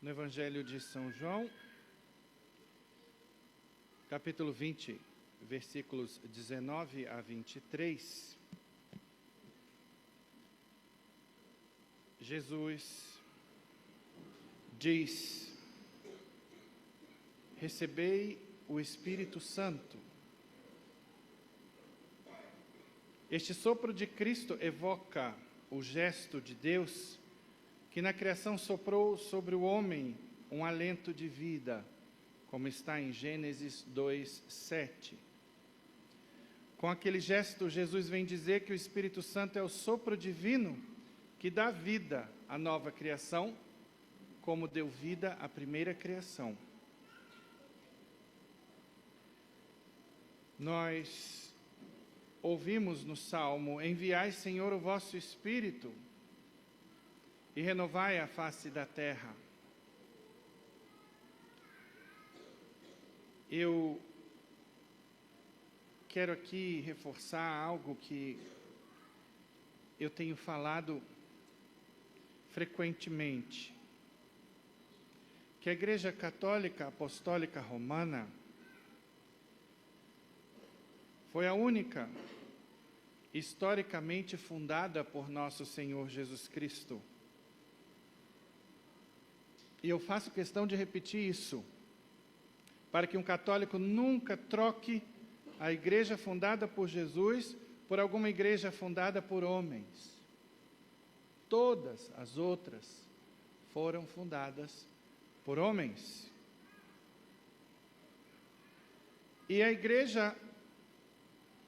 no Evangelho de São João, capítulo 20, versículos 19 a 23, Jesus diz: recebei o Espírito Santo. Este sopro de Cristo evoca o gesto de Deus que na criação soprou sobre o homem um alento de vida, como está em Gênesis 2:7. Com aquele gesto, Jesus vem dizer que o Espírito Santo é o sopro divino que dá vida à nova criação, como deu vida à primeira criação. Nós ouvimos no Salmo: enviai, Senhor, o vosso Espírito e renovai a face da terra. Eu quero aqui reforçar algo que eu tenho falado frequentemente, que a Igreja Católica Apostólica Romana foi a única historicamente fundada por nosso Senhor Jesus Cristo. E eu faço questão de repetir isso, para que um católico nunca troque a igreja fundada por Jesus por alguma igreja fundada por homens. Todas as outras foram fundadas por homens. E a igreja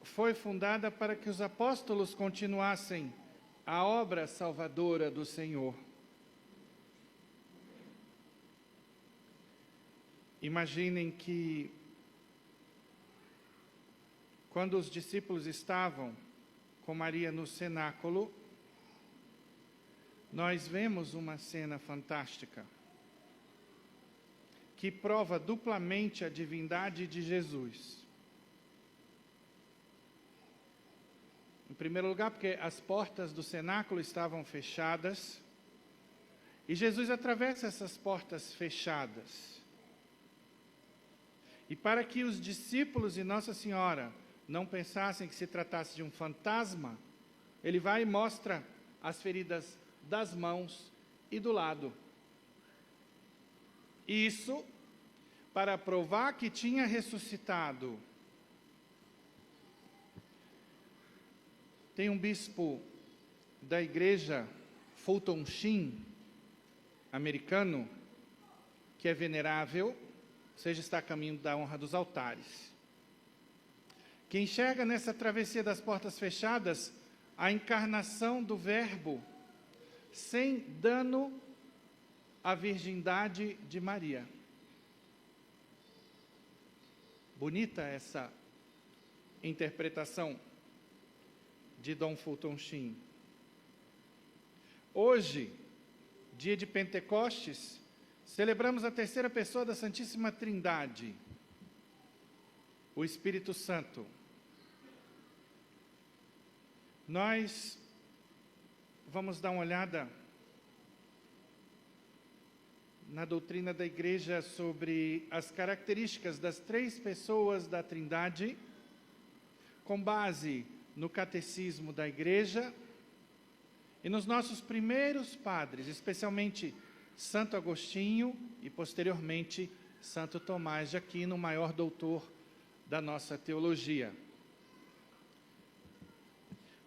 foi fundada para que os apóstolos continuassem a obra salvadora do Senhor. Imaginem que, quando os discípulos estavam com Maria no cenáculo, nós vemos uma cena fantástica, que prova duplamente a divindade de Jesus. Em primeiro lugar, porque as portas do cenáculo estavam fechadas, e Jesus atravessa essas portas fechadas. E para que os discípulos e Nossa Senhora não pensassem que se tratasse de um fantasma, ele vai e mostra as feridas das mãos e do lado. Isso para provar que tinha ressuscitado. Tem um bispo da igreja Fulton Sheen, americano, que é venerável, ou seja, está a caminho da honra dos altares, que enxerga nessa travessia das portas fechadas a encarnação do Verbo, sem dano à virgindade de Maria. Bonita essa interpretação de Dom Fulton Sheen. Hoje, dia de Pentecostes, celebramos a terceira pessoa da Santíssima Trindade, o Espírito Santo. Nós vamos dar uma olhada na doutrina da Igreja sobre as características das três pessoas da Trindade, com base no Catecismo da Igreja e nos nossos primeiros padres, especialmente Santo Agostinho e, posteriormente, Santo Tomás de Aquino, o maior doutor da nossa teologia.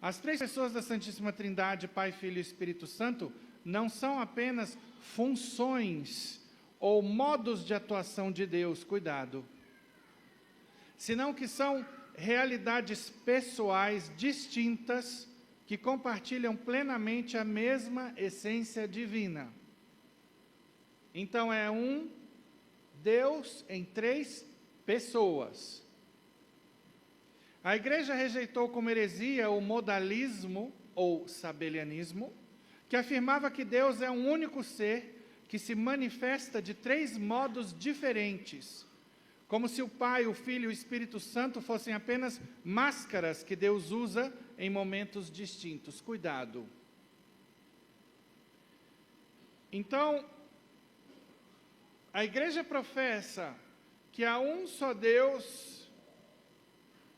As três pessoas da Santíssima Trindade, Pai, Filho e Espírito Santo, não são apenas funções ou modos de atuação de Deus, cuidado, senão que são realidades pessoais distintas que compartilham plenamente a mesma essência divina. Então é um Deus em três pessoas. A Igreja rejeitou como heresia o modalismo ou sabelianismo, que afirmava que Deus é um único ser que se manifesta de três modos diferentes, como se o Pai, o Filho e o Espírito Santo fossem apenas máscaras que Deus usa em momentos distintos. Cuidado. Então, A igreja professa que há um só Deus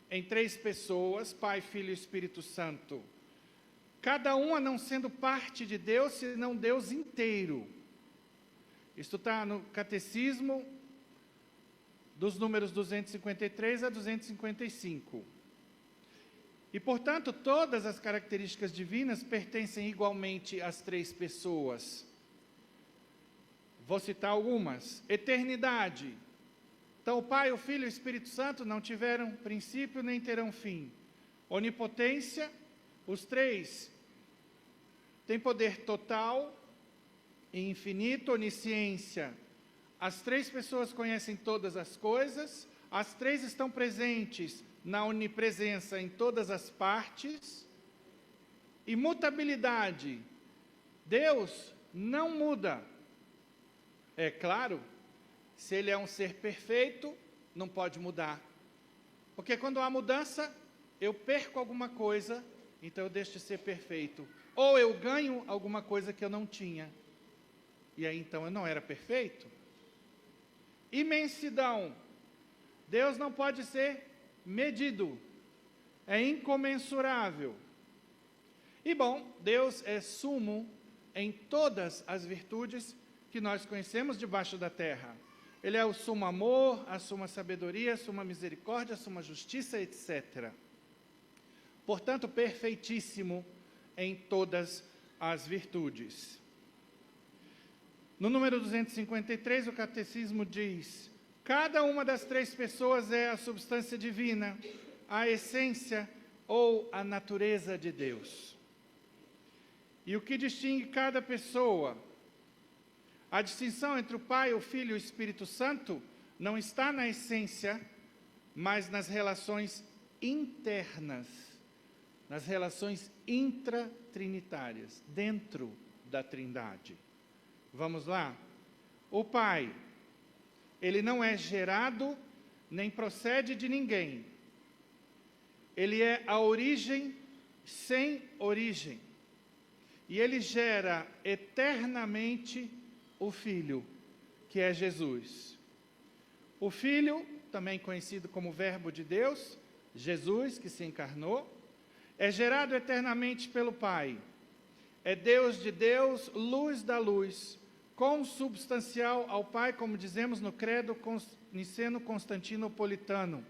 em três pessoas, Pai, Filho e Espírito Santo. Cada uma não sendo parte de Deus, senão Deus inteiro. Isto está no Catecismo dos números 253 a 255. E, portanto, todas as características divinas pertencem igualmente às três pessoas. Vou citar algumas. Eternidade. Então, o Pai, o Filho e o Espírito Santo não tiveram princípio nem terão fim. Onipotência, os três têm poder total e infinito. Onisciência, as três pessoas conhecem todas as coisas, as três estão presentes na onipresença em todas as partes. Imutabilidade, Deus não muda. É claro, se Ele é um ser perfeito, não pode mudar. Porque quando há mudança, eu perco alguma coisa, então eu deixo de ser perfeito. Ou eu ganho alguma coisa que eu não tinha. E aí então eu não era perfeito. Imensidão. Deus não pode ser medido. É incomensurável. E bom, Deus é sumo em todas as virtudes que nós conhecemos debaixo da terra. Ele é o sumo amor, a suma sabedoria, a suma misericórdia, a suma justiça, etc. Portanto, perfeitíssimo em todas as virtudes. No número 253, o Catecismo diz: cada uma das três pessoas é a substância divina, a essência ou a natureza de Deus. E o que distingue cada pessoa? A distinção entre o Pai, o Filho e o Espírito Santo não está na essência, mas nas relações internas, nas relações intratrinitárias, dentro da Trindade. Vamos lá? O Pai, Ele não é gerado, nem procede de ninguém. Ele é a origem sem origem. E Ele gera eternamente o Filho, que é Jesus. O Filho, também conhecido como Verbo de Deus, Jesus, que se encarnou, é gerado eternamente pelo Pai. É Deus de Deus, luz da luz, consubstancial ao Pai, como dizemos no credo niceno-constantinopolitano,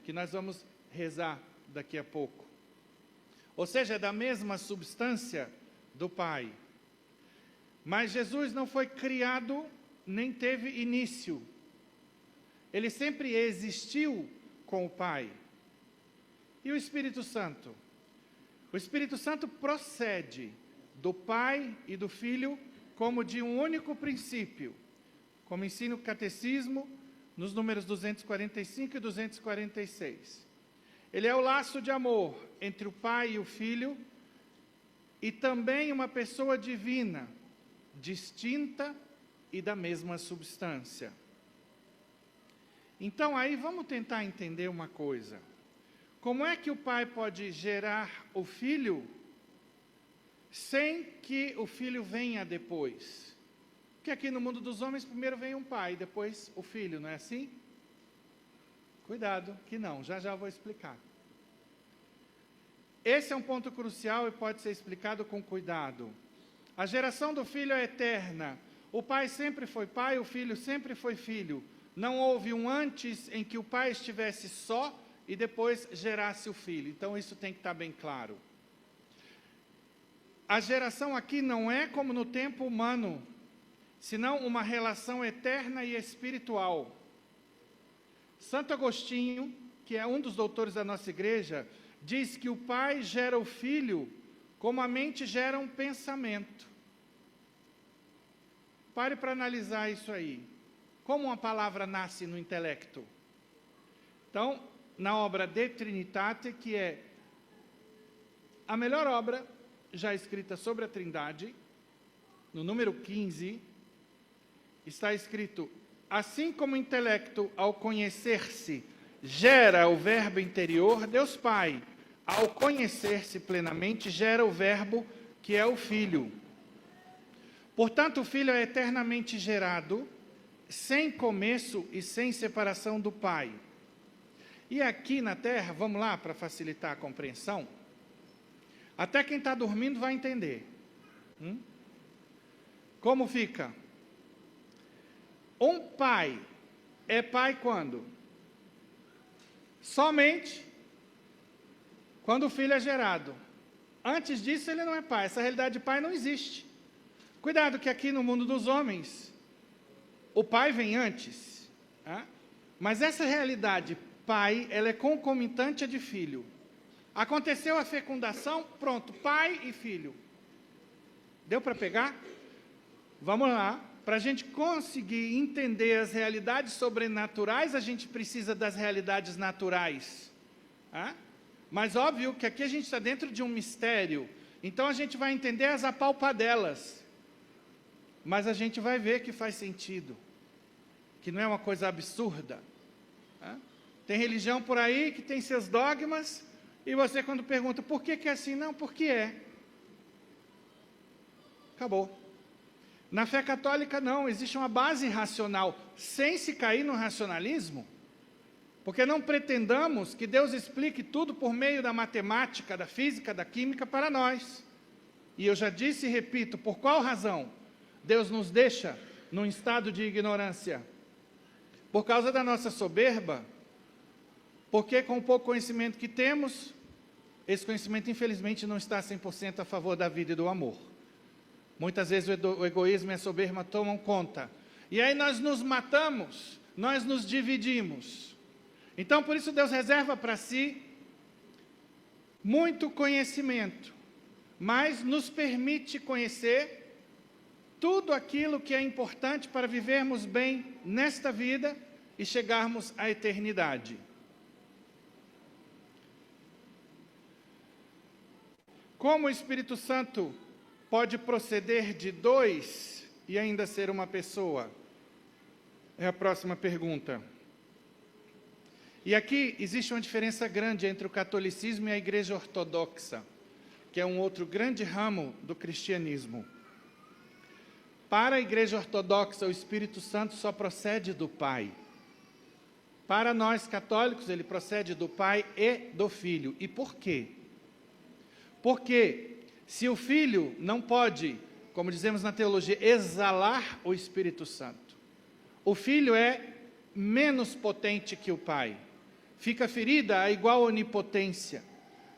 que nós vamos rezar daqui a pouco. Ou seja, é da mesma substância do Pai. Mas Jesus não foi criado, nem teve início. Ele sempre existiu com o Pai. E o Espírito Santo? O Espírito Santo procede do Pai e do Filho como de um único princípio, como ensina o Catecismo nos números 245 e 246. Ele é o laço de amor entre o Pai e o Filho, e também uma pessoa divina, distinta e da mesma substância. Então, aí vamos tentar entender uma coisa. Como é que o Pai pode gerar o Filho sem que o Filho venha depois? Porque aqui no mundo dos homens, primeiro vem um pai, depois o filho, não é assim? Cuidado, que não, já já vou explicar. Esse é um ponto crucial e pode ser explicado com cuidado. A geração do Filho é eterna. O Pai sempre foi Pai, o Filho sempre foi Filho. Não houve um antes em que o Pai estivesse só e depois gerasse o Filho. Então isso tem que estar bem claro. A geração aqui não é como no tempo humano, senão uma relação eterna e espiritual. Santo Agostinho, que é um dos doutores da nossa igreja, diz que o Pai gera o Filho como a mente gera um pensamento. Pare para analisar isso aí. Como uma palavra nasce no intelecto? Então, na obra De Trinitate, que é a melhor obra já escrita sobre a Trindade, no número 15, está escrito: assim como o intelecto, ao conhecer-se, gera o verbo interior, Deus Pai, ao conhecer-se plenamente, gera o verbo que é o Filho. Portanto, o Filho é eternamente gerado, sem começo e sem separação do Pai. E aqui na Terra, vamos lá, para facilitar a compreensão, até quem está dormindo vai entender. Como fica? Um pai é pai quando? Somente quando o filho é gerado. Antes disso, ele não é pai. Essa realidade de pai não existe. Cuidado que aqui no mundo dos homens, o pai vem antes. Mas essa realidade pai, ela é concomitante à de filho. Aconteceu a fecundação, pronto, pai e filho. Deu para pegar? Vamos lá. Para a gente conseguir entender as realidades sobrenaturais, a gente precisa das realidades naturais. Mas óbvio que aqui a gente está dentro de um mistério. Então a gente vai entender as apalpadelas. Mas a gente vai ver que faz sentido. Que não é uma coisa absurda. Tem religião por aí que tem seus dogmas. E você quando pergunta, por que é assim? Não, porque é. Acabou. Na fé católica não, existe uma base racional, sem se cair no racionalismo, porque não pretendamos que Deus explique tudo por meio da matemática, da física, da química para nós. E eu já disse e repito, por qual razão Deus nos deixa num estado de ignorância? Por causa da nossa soberba, porque com o pouco conhecimento que temos, esse conhecimento infelizmente não está 100% a favor da vida e do amor. Muitas vezes o egoísmo e a soberba tomam conta. E aí nós nos matamos, nós nos dividimos. Então, por isso Deus reserva para si muito conhecimento, mas nos permite conhecer tudo aquilo que é importante para vivermos bem nesta vida e chegarmos à eternidade. Como o Espírito Santo pode proceder de dois e ainda ser uma pessoa? É a próxima pergunta. E aqui existe uma diferença grande entre o catolicismo e a Igreja Ortodoxa, que é um outro grande ramo do cristianismo. Para a Igreja Ortodoxa, o Espírito Santo só procede do Pai. Para nós católicos, ele procede do Pai e do Filho. E por quê? Porque se o Filho não pode, como dizemos na teologia, exalar o Espírito Santo, o Filho é menos potente que o Pai. Fica ferida a igual onipotência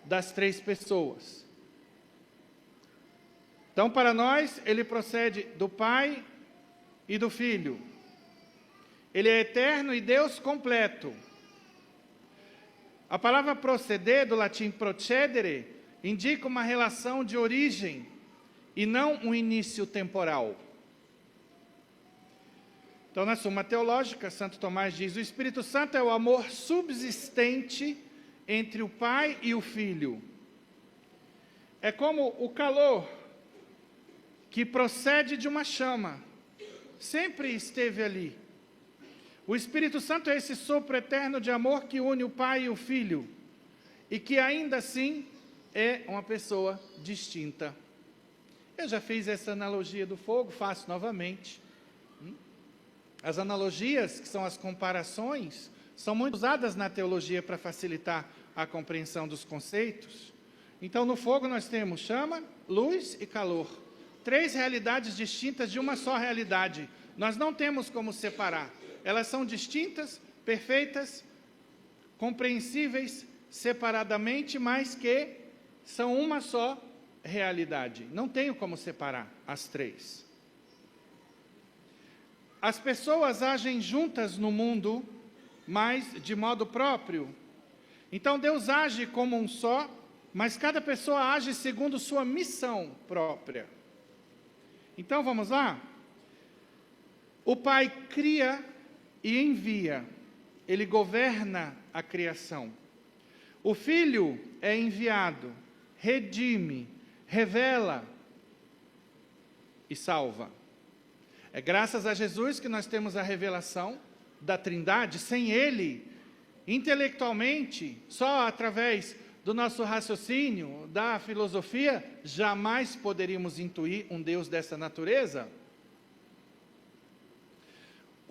das três pessoas. Então, para nós, ele procede do Pai e do Filho. Ele é eterno e Deus completo. A palavra proceder, do latim procedere, indica uma relação de origem e não um início temporal. Então, na Suma Teológica, Santo Tomás diz, o Espírito Santo é o amor subsistente entre o Pai e o Filho. É como o calor que procede de uma chama, sempre esteve ali. O Espírito Santo é esse sopro eterno de amor que une o Pai e o Filho, e que ainda assim é uma pessoa distinta. Eu já fiz essa analogia do fogo, faço novamente. As analogias, que são as comparações, são muito usadas na teologia para facilitar a compreensão dos conceitos. Então, no fogo nós temos chama, luz e calor. Três realidades distintas de uma só realidade. Nós não temos como separar. Elas são distintas, perfeitas, compreensíveis separadamente, mas que são uma só realidade. Não tenho como separar as três. As pessoas agem juntas no mundo, mas de modo próprio. Então Deus age como um só, mas cada pessoa age segundo sua missão própria. Então vamos lá? O Pai cria e envia. Ele governa a criação. O Filho é enviado, redime, revela e salva. É graças a Jesus que nós temos a revelação da Trindade. Sem Ele, intelectualmente, só através do nosso raciocínio, da filosofia, jamais poderíamos intuir um Deus dessa natureza.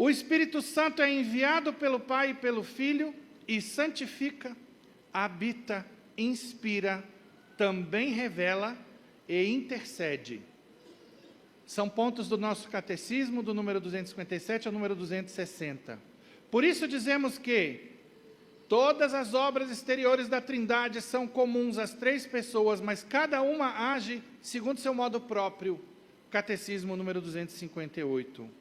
O Espírito Santo é enviado pelo Pai e pelo Filho e santifica, habita, inspira, também revela e intercede. São pontos do nosso catecismo, do número 257 ao número 260. Por isso dizemos que todas as obras exteriores da Trindade são comuns às três pessoas, mas cada uma age segundo seu modo próprio. Catecismo número 258.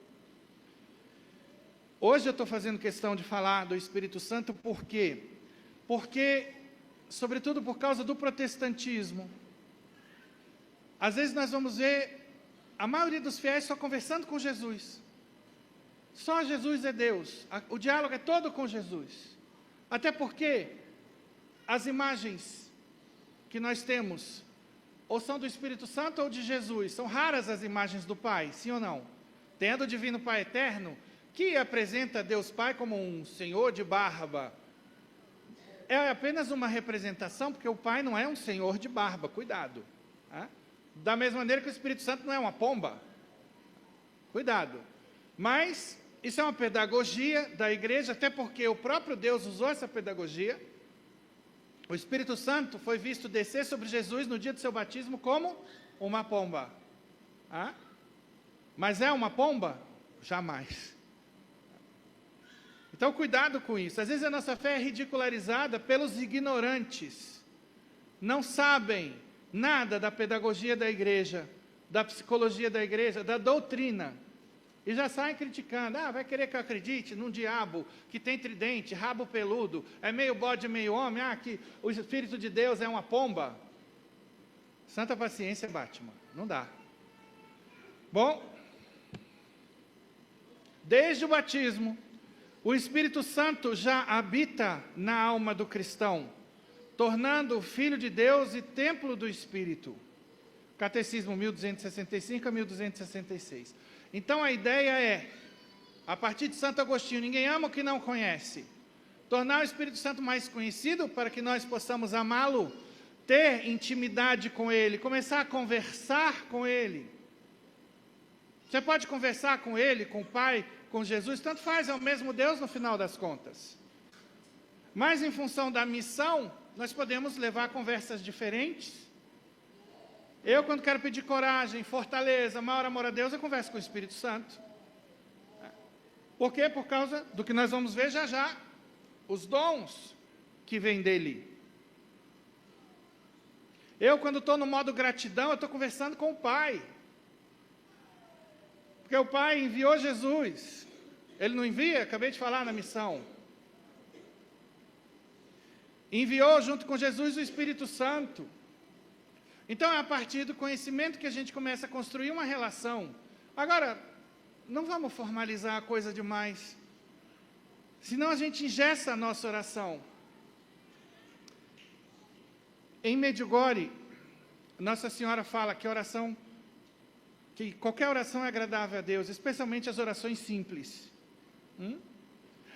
Hoje eu estou fazendo questão de falar do Espírito Santo, por quê? Porque, sobretudo por causa do protestantismo, às vezes nós vamos ver a maioria dos fiéis só conversando com Jesus. Só Jesus é Deus. O diálogo é todo com Jesus. Até porque as imagens que nós temos, ou são do Espírito Santo ou de Jesus. São raras as imagens do Pai, sim ou não? Tem a do Divino Pai Eterno, que apresenta Deus Pai como um senhor de barba. É apenas uma representação, porque o Pai não é um senhor de barba, cuidado. Da mesma maneira que o Espírito Santo não é uma pomba. Cuidado. Mas isso é uma pedagogia da igreja, até porque o próprio Deus usou essa pedagogia. O Espírito Santo foi visto descer sobre Jesus no dia do seu batismo como uma pomba. Mas é uma pomba? Jamais. Então, cuidado com isso. Às vezes a nossa fé é ridicularizada pelos ignorantes. Não sabem nada da pedagogia da igreja, da psicologia da igreja, da doutrina. E já saem criticando. Vai querer que eu acredite num diabo que tem tridente, rabo peludo, é meio bode, meio homem, que o Espírito de Deus é uma pomba. Santa paciência, Batman. Não dá. Bom, desde o batismo, o Espírito Santo já habita na alma do cristão, tornando-o Filho de Deus e templo do Espírito. Catecismo 1265 a 1266. Então a ideia é, a partir de Santo Agostinho, ninguém ama o que não conhece. Tornar o Espírito Santo mais conhecido para que nós possamos amá-lo, ter intimidade com ele, começar a conversar com ele. Você pode conversar com ele, com o Pai, com Jesus, tanto faz, é o mesmo Deus no final das contas. Mas em função da missão, nós podemos levar conversas diferentes. Eu, quando quero pedir coragem, fortaleza, maior amor a Deus, eu converso com o Espírito Santo. Por quê? Por causa do que nós vamos ver já já. Os dons que vêm dele. Eu, quando estou no modo gratidão, eu estou conversando com o Pai. Porque o Pai enviou Jesus. Ele não envia? Acabei de falar na missão. Enviou junto com Jesus o Espírito Santo. Então, é a partir do conhecimento que a gente começa a construir uma relação. Agora, não vamos formalizar a coisa demais. Senão a gente engessa a nossa oração. Em Medjugorje, Nossa Senhora fala que qualquer oração é agradável a Deus, especialmente as orações simples.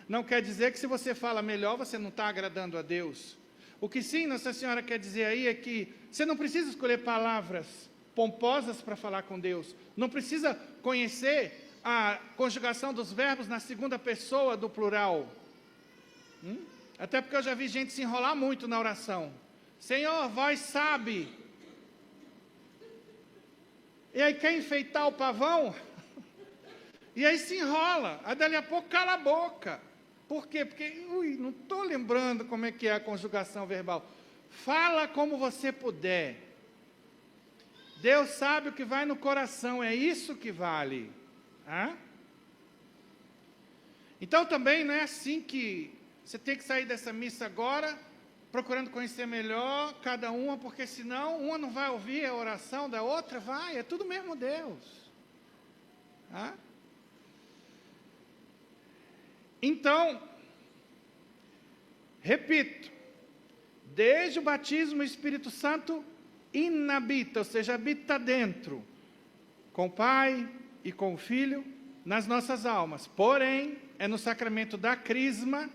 Não quer dizer que se você fala melhor, você não está agradando a Deus. O que sim, Nossa Senhora quer dizer aí é que você não precisa escolher palavras pomposas para falar com Deus. Não precisa conhecer a conjugação dos verbos na segunda pessoa do plural. Até porque eu já vi gente se enrolar muito na oração. Senhor, vós sabe. E aí quer enfeitar o pavão? E aí se enrola. Aí dali a pouco cala a boca. Por quê? Porque, não estou lembrando como é que é a conjugação verbal. Fala como você puder. Deus sabe o que vai no coração, é isso que vale. Então também não é assim que você tem que sair dessa missa agora, procurando conhecer melhor cada uma, porque senão uma não vai ouvir a oração da outra, vai, é tudo mesmo Deus. Então, repito, desde o batismo o Espírito Santo inabita, ou seja, habita dentro, com o Pai e com o Filho, nas nossas almas. Porém, é no sacramento da crisma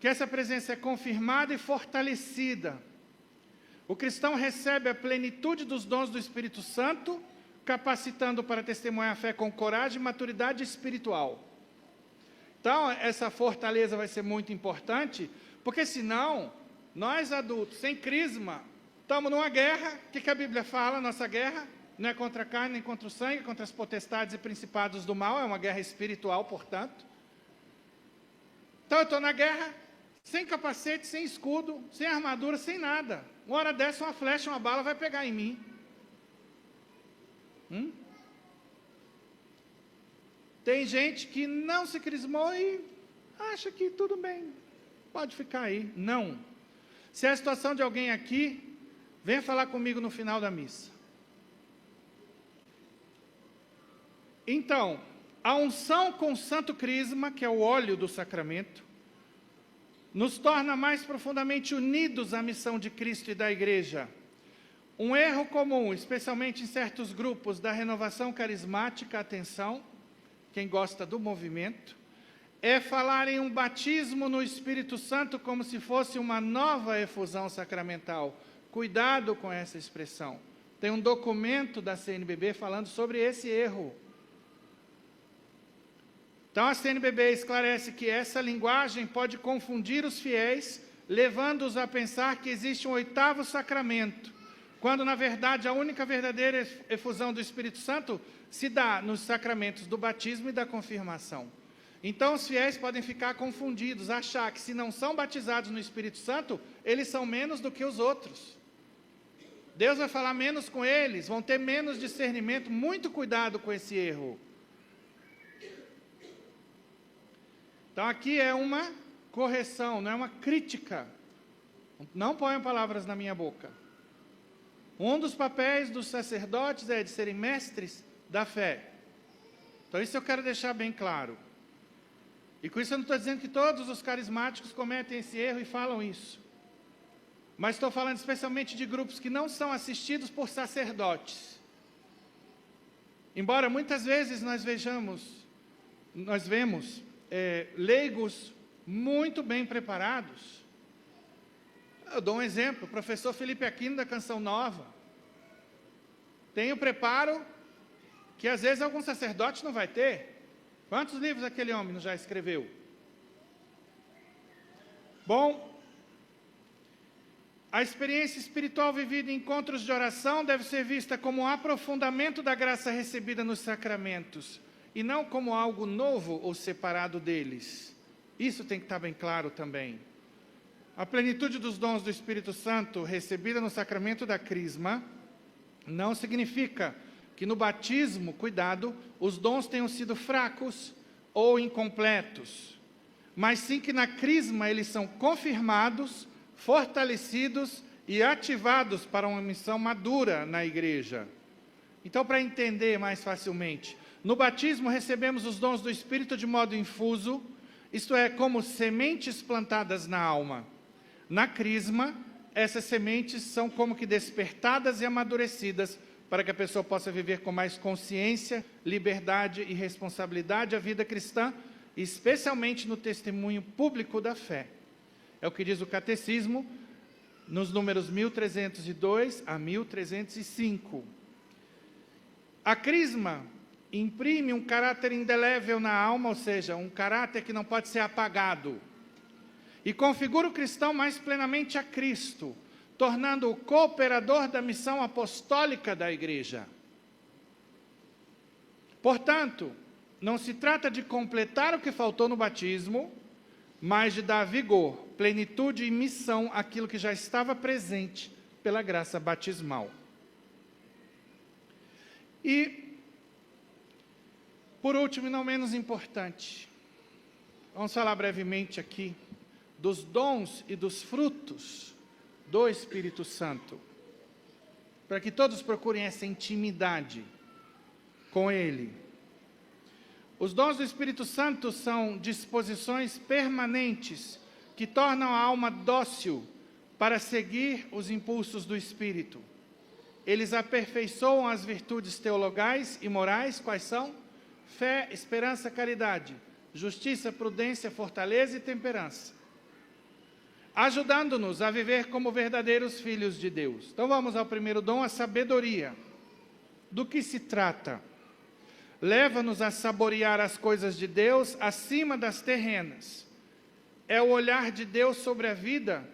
que essa presença é confirmada e fortalecida. O cristão recebe a plenitude dos dons do Espírito Santo, capacitando para testemunhar a fé com coragem e maturidade espiritual. Então, essa fortaleza vai ser muito importante, porque senão, nós adultos, sem crisma, estamos numa guerra. O que a Bíblia fala? Nossa guerra não é contra a carne, nem contra o sangue, é contra as potestades e principados do mal, é uma guerra espiritual, portanto. Então, eu estou na guerra, sem capacete, sem escudo, sem armadura, sem nada. Uma hora dessa, uma flecha, uma bala vai pegar em mim. Tem gente que não se crismou e acha que tudo bem, pode ficar aí. Não. Se é a situação de alguém aqui, venha falar comigo no final da missa. Então, a unção com o santo crisma, que é o óleo do sacramento, nos torna mais profundamente unidos à missão de Cristo e da Igreja. Um erro comum, especialmente em certos grupos da renovação carismática, atenção, quem gosta do movimento, é falar em um batismo no Espírito Santo como se fosse uma nova efusão sacramental. Cuidado com essa expressão. Tem um documento da CNBB falando sobre esse erro. Então, a CNBB esclarece que essa linguagem pode confundir os fiéis, levando-os a pensar que existe um oitavo sacramento, quando, na verdade, a única verdadeira efusão do Espírito Santo se dá nos sacramentos do batismo e da confirmação. Então, os fiéis podem ficar confundidos, achar que, se não são batizados no Espírito Santo, eles são menos do que os outros. Deus vai falar menos com eles, vão ter menos discernimento. Muito cuidado com esse erro. Então, aqui é uma correção, não é uma crítica. Não ponham palavras na minha boca. Um dos papéis dos sacerdotes é de serem mestres da fé. Então, isso eu quero deixar bem claro. E com isso eu não estou dizendo que todos os carismáticos cometem esse erro e falam isso. Mas estou falando especialmente de grupos que não são assistidos por sacerdotes. Embora muitas vezes nós vemos leigos muito bem preparados. Eu dou um exemplo, o professor Felipe Aquino da Canção Nova. Tem o preparo que às vezes algum sacerdote não vai ter. Quantos livros aquele homem já escreveu? Bom, a experiência espiritual vivida em encontros de oração deve ser vista como um aprofundamento da graça recebida nos sacramentos, e não como algo novo ou separado deles. Isso tem que estar bem claro também. A plenitude dos dons do Espírito Santo recebida no sacramento da crisma não significa que no batismo, cuidado, os dons tenham sido fracos ou incompletos, mas sim que na crisma eles são confirmados, fortalecidos e ativados para uma missão madura na igreja. Então, para entender mais facilmente, no batismo recebemos os dons do Espírito de modo infuso, isto é, como sementes plantadas na alma. Na crisma, essas sementes são como que despertadas e amadurecidas para que a pessoa possa viver com mais consciência, liberdade e responsabilidade a vida cristã, especialmente no testemunho público da fé. É o que diz o Catecismo, nos números 1302 a 1305. A crisma imprime um caráter indelével na alma, ou seja, um caráter que não pode ser apagado, e configura o cristão mais plenamente a Cristo, tornando-o cooperador da missão apostólica da Igreja. Portanto, não se trata de completar o que faltou no batismo, mas de dar vigor, plenitude e missão àquilo que já estava presente pela graça batismal. E, por último e não menos importante, vamos falar brevemente aqui dos dons e dos frutos do Espírito Santo, para que todos procurem essa intimidade com Ele. Os dons do Espírito Santo são disposições permanentes que tornam a alma dócil para seguir os impulsos do Espírito. Eles aperfeiçoam as virtudes teologais e morais, quais são? Fé, esperança, caridade, justiça, prudência, fortaleza e temperança, ajudando-nos a viver como verdadeiros filhos de Deus. Então vamos ao primeiro dom, a sabedoria. Do que se trata? leva-nos a saborear as coisas de Deus acima das terrenas. É o olhar de Deus sobre a vida,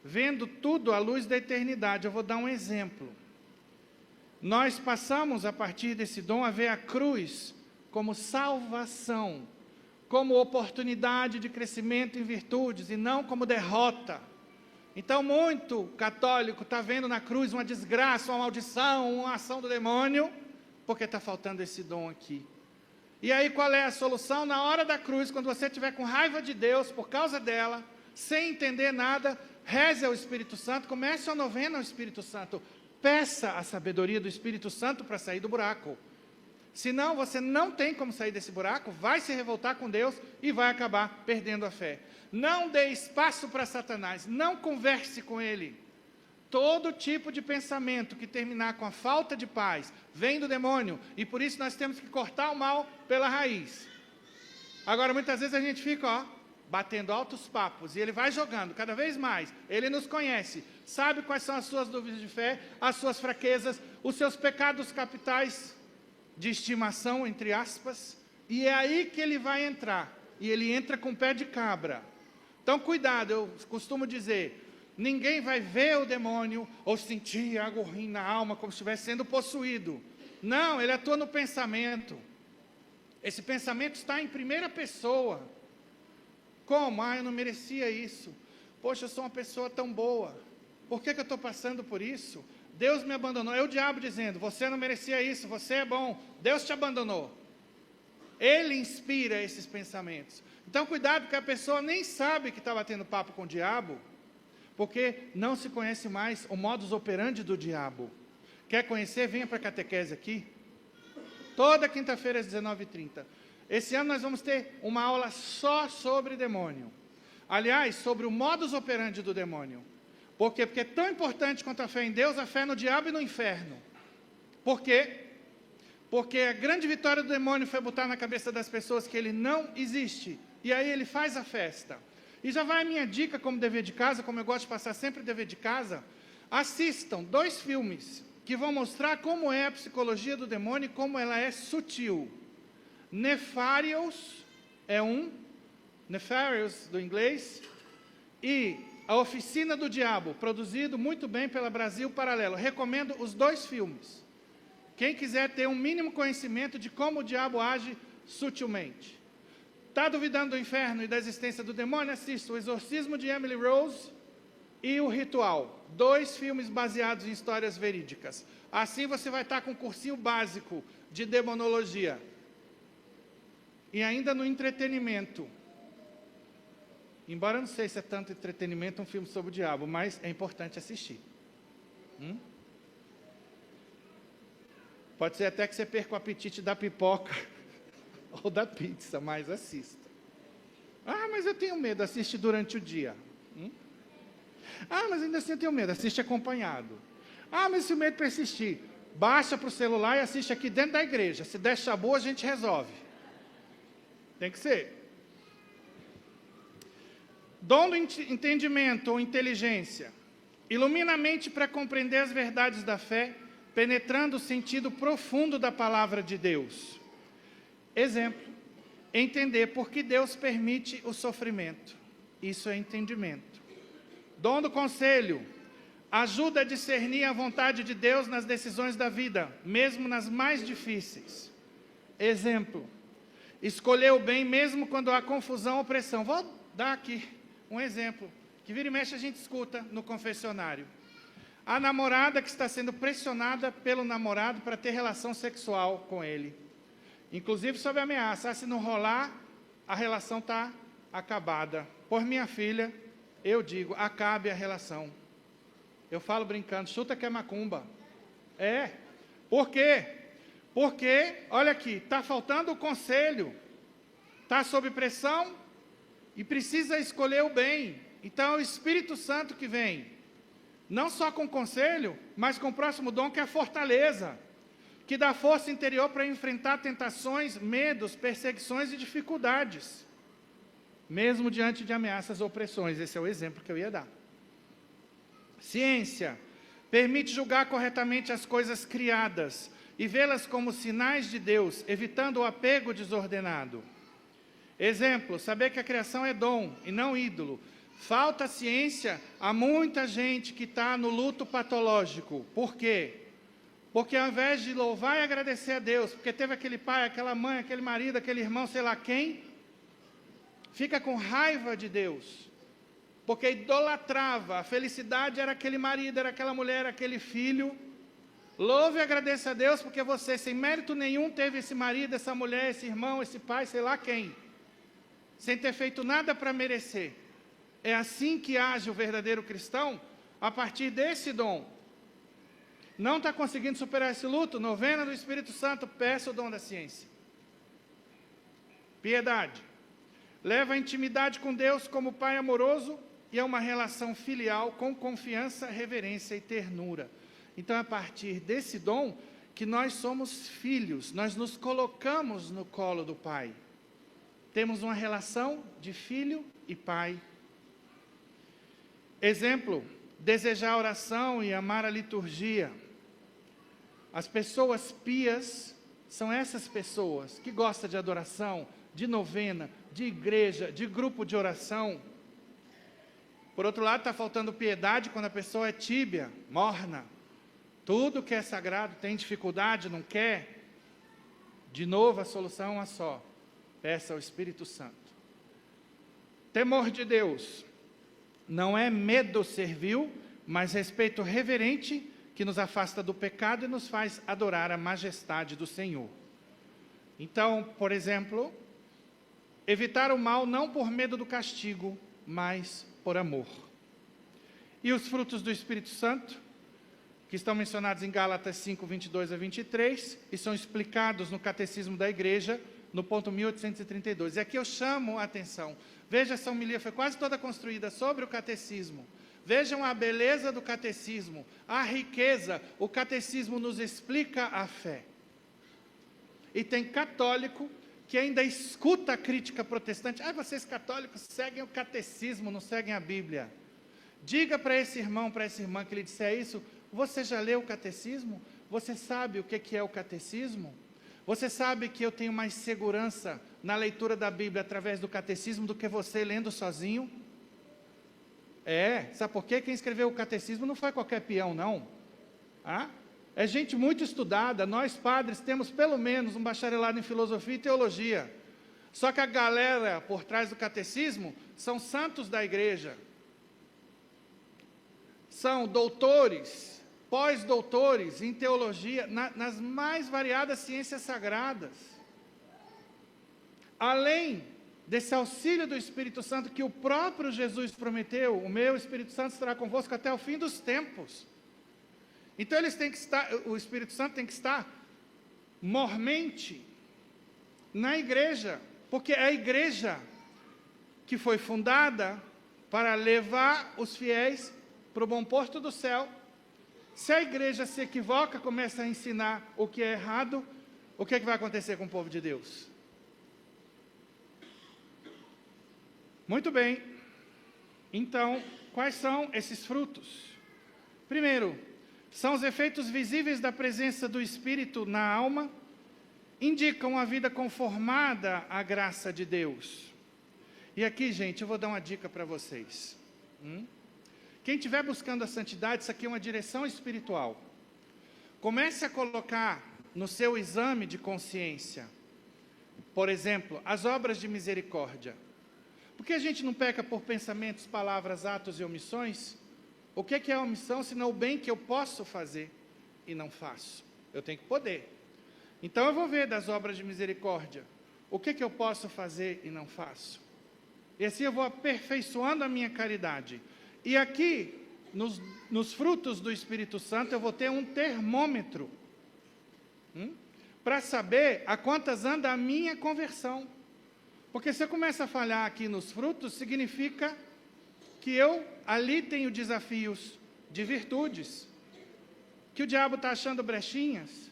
vendo tudo à luz da eternidade. Eu vou dar um exemplo. Nós passamos, a partir desse dom, a ver a cruz como salvação, como oportunidade de crescimento em virtudes, e não como derrota. Então, muito católico está vendo na cruz uma desgraça, uma maldição, uma ação do demônio, porque está faltando esse dom aqui. E aí, qual é a solução? Na hora da cruz, quando você estiver com raiva de Deus por causa dela, sem entender nada, reze ao Espírito Santo, comece a novena ao Espírito Santo, peça a sabedoria do Espírito Santo para sair do buraco. Senão, você não tem como sair desse buraco, vai se revoltar com Deus e vai acabar perdendo a fé. Não dê espaço para Satanás, não converse com ele. Todo tipo de pensamento que terminar com a falta de paz vem do demônio, e por isso nós temos que cortar o mal pela raiz. Agora, muitas vezes a gente fica, batendo altos papos, e ele vai jogando cada vez mais. Ele nos conhece, sabe quais são as suas dúvidas de fé, as suas fraquezas, os seus pecados capitais de estimação, entre aspas, e é aí que ele vai entrar, e ele entra com pé de cabra. Então, cuidado, eu costumo dizer, ninguém vai ver o demônio, ou sentir algo ruim na alma, como se estivesse sendo possuído. Não, ele atua no pensamento. Esse pensamento está em primeira pessoa. Como? Eu não merecia isso. Poxa, eu sou uma pessoa tão boa. Por que eu estou passando por isso? Deus me abandonou. É o diabo dizendo, você não merecia isso, você é bom, Deus te abandonou. Ele inspira esses pensamentos. Então, cuidado, porque a pessoa nem sabe que está batendo papo com o diabo, porque não se conhece mais o modus operandi do diabo. Quer conhecer? Venha para a catequese aqui. Toda quinta-feira às 19h30. Esse ano nós vamos ter uma aula só sobre demônio. Aliás, sobre o modus operandi do demônio. Por quê? Porque é tão importante quanto a fé em Deus, a fé no diabo e no inferno. Por quê? Porque a grande vitória do demônio foi botar na cabeça das pessoas que ele não existe. E aí ele faz a festa. E já vai a minha dica como dever de casa, como eu gosto de passar sempre dever de casa. Assistam 2 filmes que vão mostrar como é a psicologia do demônio e como ela é sutil. Nefarious é Nefarious do inglês, e A Oficina do Diabo, produzido muito bem pela Brasil Paralelo. Recomendo os 2 filmes. Quem quiser ter um mínimo conhecimento de como o diabo age sutilmente. Está duvidando do inferno e da existência do demônio? Assista O Exorcismo de Emily Rose e O Ritual. 2 filmes baseados em histórias verídicas. Assim você vai estar com um cursinho básico de demonologia. E ainda no entretenimento. Embora eu não sei se é tanto entretenimento um filme sobre o diabo, mas é importante assistir. Pode ser até que você perca o apetite da pipoca ou da pizza, mas assista. Mas eu tenho medo, assiste durante o dia. Mas ainda assim eu tenho medo, assiste acompanhado. Mas se o medo persistir, baixa para o celular e assiste aqui dentro da igreja. Se der chabu, a gente resolve. Tem que ser. Dom do entendimento ou inteligência. Ilumina a mente para compreender as verdades da fé, penetrando o sentido profundo da palavra de Deus. Exemplo, entender por que Deus permite o sofrimento. Isso é entendimento. Dom do conselho, ajuda a discernir a vontade de Deus nas decisões da vida, mesmo nas mais difíceis. Exemplo, escolher o bem mesmo quando há confusão ou pressão. Vou dar aqui um exemplo, que vira e mexe a gente escuta no confessionário. A namorada que está sendo pressionada pelo namorado para ter relação sexual com ele. Inclusive sob ameaça, se não rolar, a relação está acabada. Por minha filha, eu digo, acabe a relação. Eu falo brincando, chuta que é macumba. Por quê? Porque, olha aqui, está faltando o conselho. Está sob pressão e precisa escolher o bem. Então é o Espírito Santo que vem. Não só com conselho, mas com o próximo dom, que é a fortaleza, que dá força interior para enfrentar tentações, medos, perseguições e dificuldades, mesmo diante de ameaças ou pressões. Esse é o exemplo que eu ia dar. Ciência permite julgar corretamente as coisas criadas e vê-las como sinais de Deus, evitando o apego desordenado. Exemplo, saber que a criação é dom e não ídolo. Falta ciência a muita gente que está no luto patológico. Por quê? Porque ao invés de louvar e agradecer a Deus, porque teve aquele pai, aquela mãe, aquele marido, aquele irmão, sei lá quem, fica com raiva de Deus, porque idolatrava, a felicidade era aquele marido, era aquela mulher, aquele filho. Louve e agradeça a Deus, porque você, sem mérito nenhum, teve esse marido, essa mulher, esse irmão, esse pai, sei lá quem, sem ter feito nada para merecer. É assim que age o verdadeiro cristão, a partir desse dom. Não está conseguindo superar esse luto? Novena do Espírito Santo, peça o dom da ciência. Piedade. Leva a intimidade com Deus como Pai amoroso e a uma relação filial com confiança, reverência e ternura. Então, é a partir desse dom que nós somos filhos, nós nos colocamos no colo do Pai. Temos uma relação de filho e pai. Exemplo, desejar a oração e amar a liturgia. As pessoas pias são essas pessoas que gostam de adoração, de novena, de igreja, de grupo de oração. Por outro lado, está faltando piedade quando a pessoa é tíbia, morna. Tudo que é sagrado tem dificuldade, não quer. De novo, a solução é uma só. Peça ao Espírito Santo. Temor de Deus. Não é medo servil, mas respeito reverente que nos afasta do pecado e nos faz adorar a majestade do Senhor. Então, por exemplo, evitar o mal não por medo do castigo, mas por amor. E os frutos do Espírito Santo, que estão mencionados em Gálatas 5, 22 a 23, e são explicados no Catecismo da Igreja, no ponto 1832. E aqui eu chamo a atenção. Veja, essa homilia foi quase toda construída sobre o catecismo. Vejam a beleza do catecismo, a riqueza. O catecismo nos explica a fé. E tem católico que ainda escuta a crítica protestante. Ah, vocês católicos seguem o catecismo, não seguem a Bíblia. Diga para esse irmão, para essa irmã que lhe disser isso, você já leu o catecismo? Você sabe o que é o catecismo? Você sabe que eu tenho mais segurança na leitura da Bíblia através do catecismo do que você lendo sozinho? Sabe por quê? Quem escreveu o catecismo não foi qualquer peão, não. É gente muito estudada. Nós, padres, temos pelo menos um bacharelado em filosofia e teologia. Só que a galera por trás do catecismo são santos da igreja. São doutores, pós-doutores em teologia, nas mais variadas ciências sagradas. Além desse auxílio do Espírito Santo que o próprio Jesus prometeu, o meu Espírito Santo estará convosco até o fim dos tempos. Então o Espírito Santo tem que estar mormente na igreja, porque é a igreja que foi fundada para levar os fiéis para o bom porto do céu. Se a igreja se equivoca, começa a ensinar o que é errado, o que vai acontecer com o povo de Deus? Muito bem. Então, quais são esses frutos? Primeiro, são os efeitos visíveis da presença do Espírito na alma, indicam uma vida conformada à graça de Deus. E aqui, gente, eu vou dar uma dica para vocês. Quem estiver buscando a santidade, isso aqui é uma direção espiritual. Comece a colocar no seu exame de consciência, por exemplo, as obras de misericórdia. Por que a gente não peca por pensamentos, palavras, atos e omissões? O que é a omissão, senão o bem que eu posso fazer e não faço? Eu tenho que poder. Então eu vou ver das obras de misericórdia, o que eu posso fazer e não faço. E assim eu vou aperfeiçoando a minha caridade. E aqui, nos frutos do Espírito Santo, eu vou ter um termômetro, para saber a quantas anda a minha conversão. Porque se eu começo a falhar aqui nos frutos, significa que eu ali tenho desafios de virtudes, que o diabo está achando brechinhas,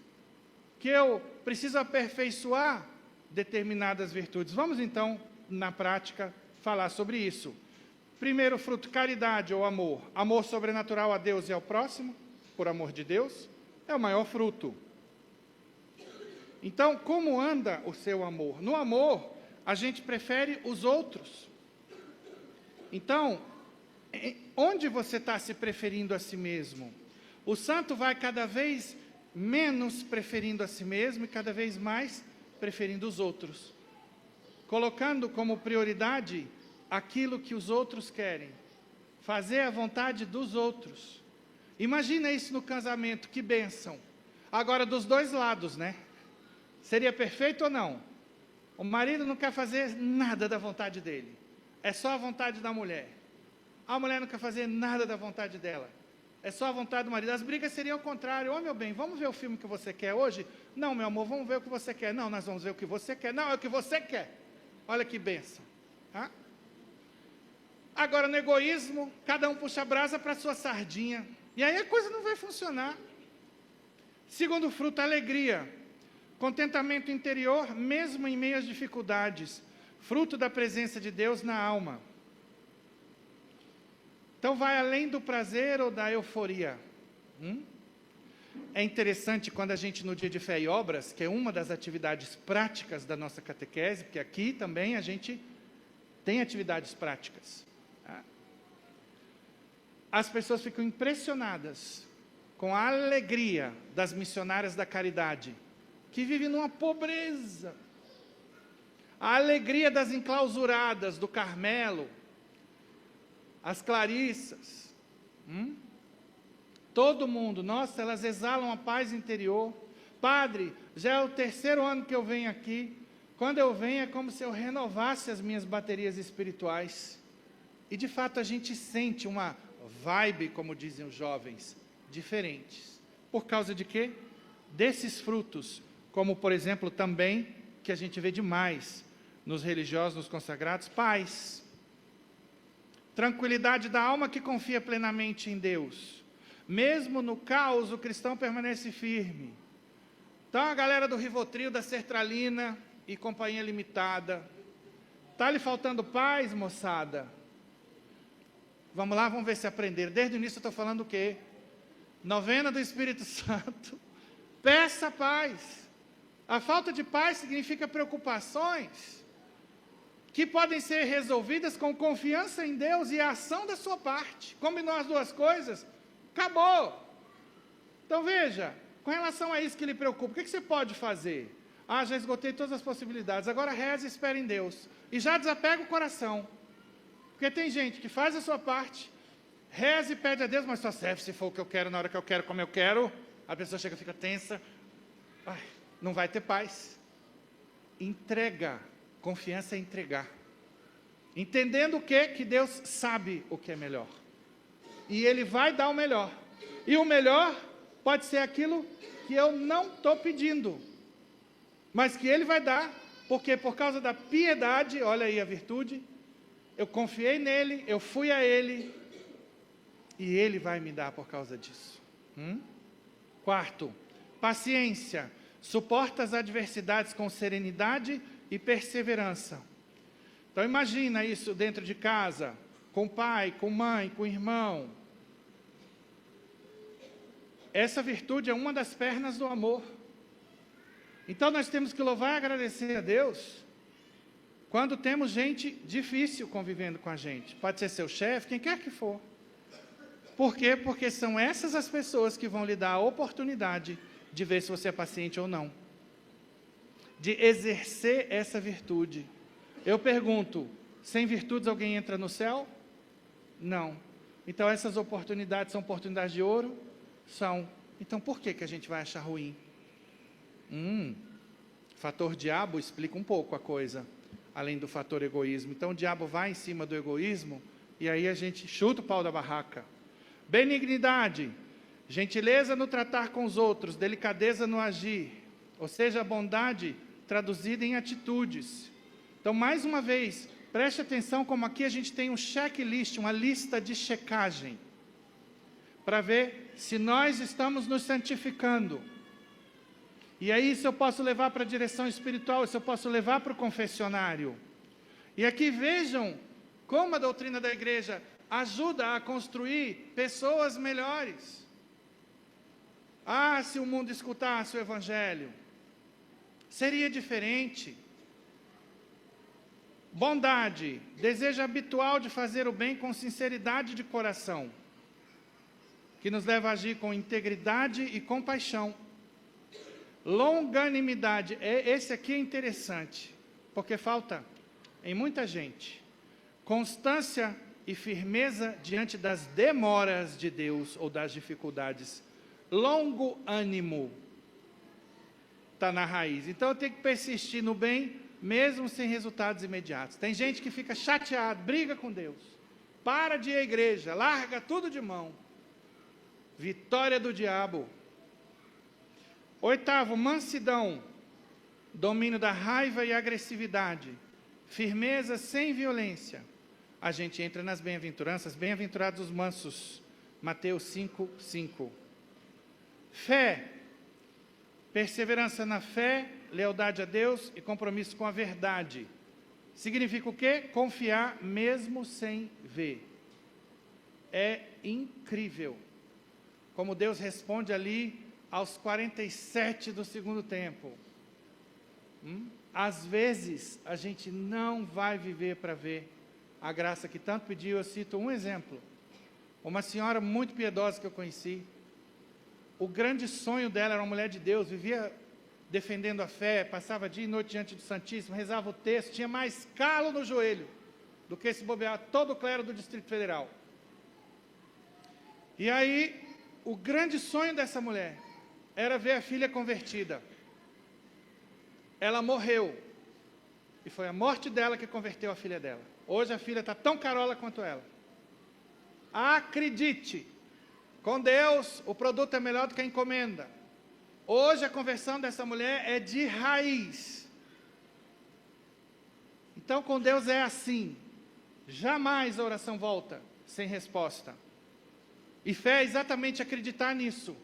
que eu preciso aperfeiçoar determinadas virtudes. Vamos então, na prática, falar sobre isso. Primeiro fruto, caridade ou amor. Amor sobrenatural a Deus e ao próximo, por amor de Deus, é o maior fruto. Então, como anda o seu amor? No amor, a gente prefere os outros. Então, onde você está se preferindo a si mesmo? O santo vai cada vez menos preferindo a si mesmo e cada vez mais preferindo os outros, colocando como prioridade aquilo que os outros querem, fazer a vontade dos outros. Imagina isso no casamento, que bênção. Agora, dos dois lados, né? Seria perfeito ou não? O marido não quer fazer nada da vontade dele, é só a vontade da mulher. A mulher não quer fazer nada da vontade dela, é só a vontade do marido. As brigas seriam o contrário. Ô, meu bem, vamos ver o filme que você quer hoje? Não, meu amor, vamos ver o que você quer. Não, nós vamos ver o que você quer. Não, é o que você quer. Olha que bênção. Tá? Agora, no egoísmo, cada um puxa a brasa para a sua sardinha. E aí a coisa não vai funcionar. Segundo fruto, alegria. Contentamento interior, mesmo em meio às dificuldades. Fruto da presença de Deus na alma. Então, vai além do prazer ou da euforia. É interessante quando a gente, no dia de fé e obras, que é uma das atividades práticas da nossa catequese, porque aqui também a gente tem atividades práticas. Tá? As pessoas ficam impressionadas com a alegria das missionárias da caridade, que vivem numa pobreza. A alegria das enclausuradas do Carmelo, as Clarissas, todo mundo, nossa, elas exalam a paz interior. Padre, já é o 3º ano que eu venho aqui. Quando eu venho é como se eu renovasse as minhas baterias espirituais. E de fato a gente sente uma vibe, como dizem os jovens, diferentes. Por causa de quê? Desses frutos, como por exemplo também, que a gente vê demais nos religiosos, nos consagrados, paz. Tranquilidade da alma que confia plenamente em Deus. Mesmo no caos, o cristão permanece firme. Então, a galera do Rivotril, da Sertralina e Companhia Limitada, está lhe faltando paz, moçada? Vamos lá, vamos ver se aprenderam. Desde o início eu estou falando o quê? Novena do Espírito Santo. Peça paz. A falta de paz significa preocupações que podem ser resolvidas com confiança em Deus e a ação da sua parte. Combinou as duas coisas? Acabou. Então veja, com relação a isso que lhe preocupa, o que você pode fazer? Já esgotei todas as possibilidades, agora reze e espere em Deus. E já desapega o coração. Porque tem gente que faz a sua parte, reza e pede a Deus, mas só serve se for o que eu quero, na hora que eu quero, como eu quero. A pessoa chega e fica tensa. Não vai ter paz. Entrega. Confiança é entregar. Entendendo o quê? Que Deus sabe o que é melhor. E Ele vai dar o melhor. E o melhor pode ser aquilo que eu não estou pedindo, mas que Ele vai dar, porque por causa da piedade, olha aí a virtude, eu confiei nele, eu fui a Ele, e Ele vai me dar por causa disso. Quarto, paciência. Suporta as adversidades com serenidade e perseverança. Então imagina isso dentro de casa, com pai, com mãe, com irmão. Essa virtude é uma das pernas do amor. Então nós temos que louvar e agradecer a Deus quando temos gente difícil convivendo com a gente. Pode ser seu chefe, quem quer que for. Por quê? Porque são essas as pessoas que vão lhe dar a oportunidade de ver se você é paciente ou não. De exercer essa virtude. Eu pergunto, sem virtudes alguém entra no céu? Não. Então essas oportunidades são oportunidades de ouro? São. Então por que a gente vai achar ruim? Fator diabo explica um pouco a coisa, além do fator egoísmo. Então o diabo vai em cima do egoísmo e aí a gente chuta o pau da barraca. Benignidade, gentileza no tratar com os outros, delicadeza no agir, ou seja, a bondade traduzida em atitudes. Então, mais uma vez, preste atenção como aqui a gente tem um checklist, uma lista de checagem, para ver se nós estamos nos santificando. E aí isso eu posso levar para a direção espiritual, isso eu posso levar para o confessionário. E aqui vejam como a doutrina da igreja ajuda a construir pessoas melhores. Se o mundo escutasse o Evangelho, seria diferente. Bondade, desejo habitual de fazer o bem com sinceridade de coração, que nos leva a agir com integridade e compaixão. Longanimidade, esse aqui é interessante, porque falta em muita gente. Constância e firmeza diante das demoras de Deus ou das dificuldades. Longo ânimo está na raiz. Então eu tenho que persistir no bem, mesmo sem resultados imediatos. Tem gente que fica chateado, briga com Deus, para de ir à igreja, larga tudo de mão. Vitória do diabo. 8º, mansidão, domínio da raiva e agressividade, firmeza sem violência. A gente entra nas bem-aventuranças, bem-aventurados os mansos, Mateus 5:5. Fé, perseverança na fé, lealdade a Deus e compromisso com a verdade. Significa o quê? Confiar mesmo sem ver. É incrível como Deus responde ali aos 47 do segundo tempo. Às vezes, a gente não vai viver para ver a graça que tanto pediu. Eu cito um exemplo. Uma senhora muito piedosa que eu conheci. O grande sonho dela era uma mulher de Deus, vivia defendendo a fé, passava dia e noite diante do Santíssimo, rezava o texto, tinha mais calo no joelho do que se bobear todo o clero do Distrito Federal. E aí, o grande sonho dessa mulher era ver a filha convertida. Ela morreu. E foi a morte dela que converteu a filha dela. Hoje a filha está tão carola quanto ela. Acredite, com Deus o produto é melhor do que a encomenda. Hoje a conversão dessa mulher é de raiz. Então com Deus é assim. Jamais a oração volta sem resposta. E fé é exatamente acreditar nisso.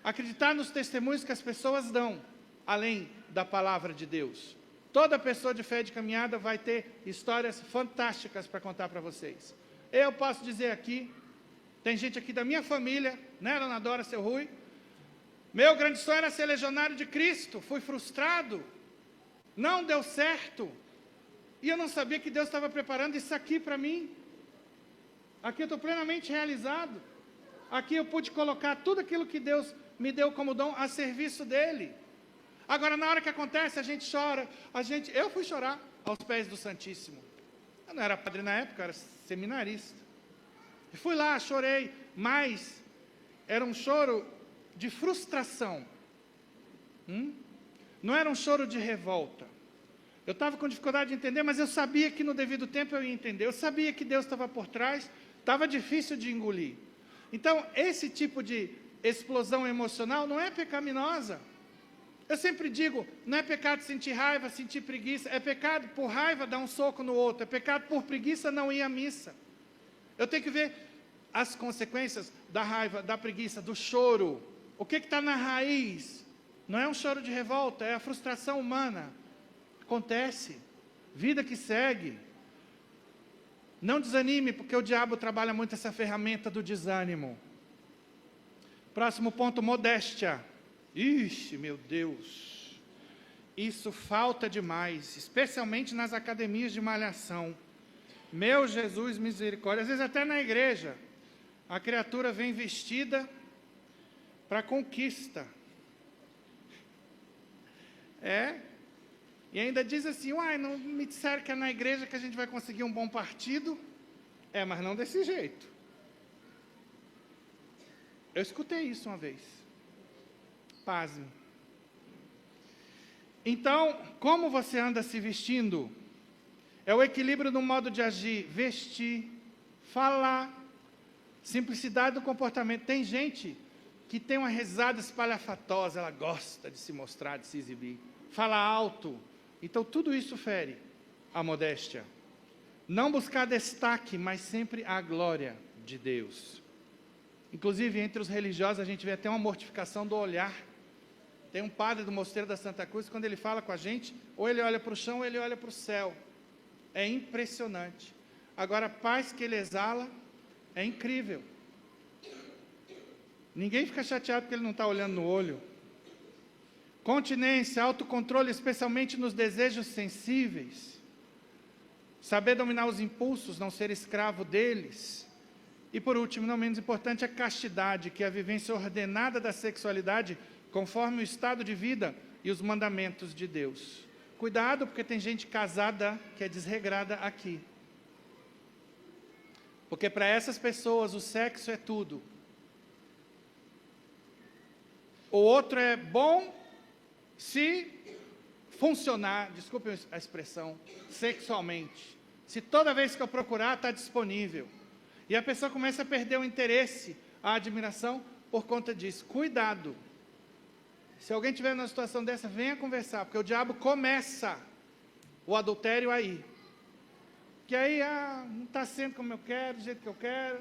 Acreditar nos testemunhos que as pessoas dão, além da palavra de Deus. Toda pessoa de fé de caminhada vai ter histórias fantásticas para contar para vocês. Eu posso dizer aqui, tem gente aqui da minha família, né, Dona Dora, seu Rui. Meu grande sonho era ser legionário de Cristo, fui frustrado, não deu certo. E eu não sabia que Deus estava preparando isso aqui para mim. Aqui eu estou plenamente realizado. Aqui eu pude colocar tudo aquilo que Deus me deu como dom a serviço dele. Agora, na hora que acontece, a gente chora. Eu fui chorar aos pés do Santíssimo. Eu não era padre na época, eu era seminarista. E fui lá, chorei, mas era um choro de frustração. Não era um choro de revolta. Eu estava com dificuldade de entender, mas eu sabia que no devido tempo eu ia entender. Eu sabia que Deus estava por trás, estava difícil de engolir. Então, esse tipo de explosão emocional não é pecaminosa. Eu sempre digo, não é pecado sentir raiva, sentir preguiça. É pecado por raiva dar um soco no outro. É pecado por preguiça não ir à missa. Eu tenho que ver as consequências da raiva, da preguiça, do choro. O que está na raiz? Não é um choro de revolta, é a frustração humana. Acontece. Vida que segue. Não desanime, porque o diabo trabalha muito essa ferramenta do desânimo. Próximo ponto, modéstia. Ixi, meu Deus. Isso falta demais, especialmente nas academias de malhação. Meu Jesus, misericórdia. Às vezes até na igreja, a criatura vem vestida para conquista. E ainda diz assim, não me disseram que é na igreja que a gente vai conseguir um bom partido. Mas não desse jeito. Eu escutei isso uma vez. Pasme. Então, como você anda se vestindo? É o equilíbrio do modo de agir, vestir, falar, simplicidade do comportamento. Tem gente que tem uma risada espalhafatosa, ela gosta de se mostrar, de se exibir. Fala alto. Então, tudo isso fere a modéstia. Não buscar destaque, mas sempre a glória de Deus. Inclusive, entre os religiosos, a gente vê até uma mortificação do olhar. Tem um padre do Mosteiro da Santa Cruz, quando ele fala com a gente, ou ele olha para o chão, ou ele olha para o céu. É impressionante. Agora, a paz que ele exala é incrível. Ninguém fica chateado porque ele não está olhando no olho. Continência, autocontrole, especialmente nos desejos sensíveis. Saber dominar os impulsos, não ser escravo deles. E por último, não menos importante, a castidade, que é a vivência ordenada da sexualidade conforme o estado de vida e os mandamentos de Deus. Cuidado, porque tem gente casada que é desregrada aqui. Porque para essas pessoas o sexo é tudo. O outro é bom se funcionar, desculpe a expressão, sexualmente. Se toda vez que eu procurar está disponível. E a pessoa começa a perder o interesse, a admiração por conta disso. Cuidado. Se alguém estiver numa situação dessa, venha conversar, porque o diabo começa o adultério aí. Que aí, não está sendo como eu quero, do jeito que eu quero.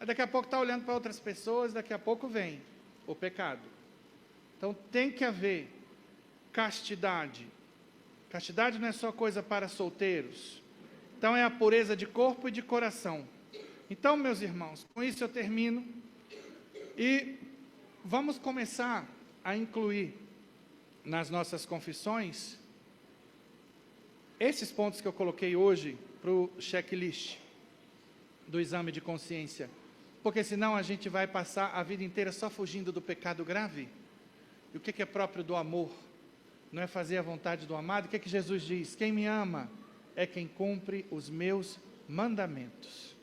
Daqui a pouco está olhando para outras pessoas, daqui a pouco vem o pecado. Então tem que haver castidade. Castidade não é só coisa para solteiros. Então é a pureza de corpo e de coração. Então, meus irmãos, com isso eu termino. E vamos começar a incluir nas nossas confissões esses pontos que eu coloquei hoje para o checklist do exame de consciência. Porque senão a gente vai passar a vida inteira só fugindo do pecado grave. E o que é próprio do amor? Não é fazer a vontade do amado? O que Jesus diz? Quem me ama é quem cumpre os meus mandamentos.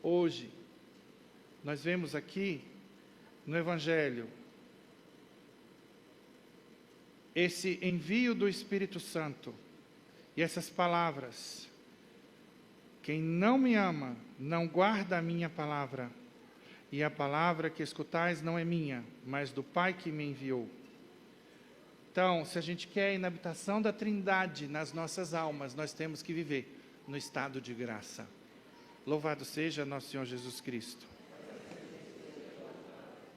Hoje, nós vemos aqui no Evangelho esse envio do Espírito Santo e essas palavras. Quem não me ama, não guarda a minha palavra, e a palavra que escutais não é minha, mas do Pai que me enviou. Então, se a gente quer a inabitação da Trindade nas nossas almas, nós temos que viver no estado de graça. Louvado seja nosso Senhor Jesus Cristo.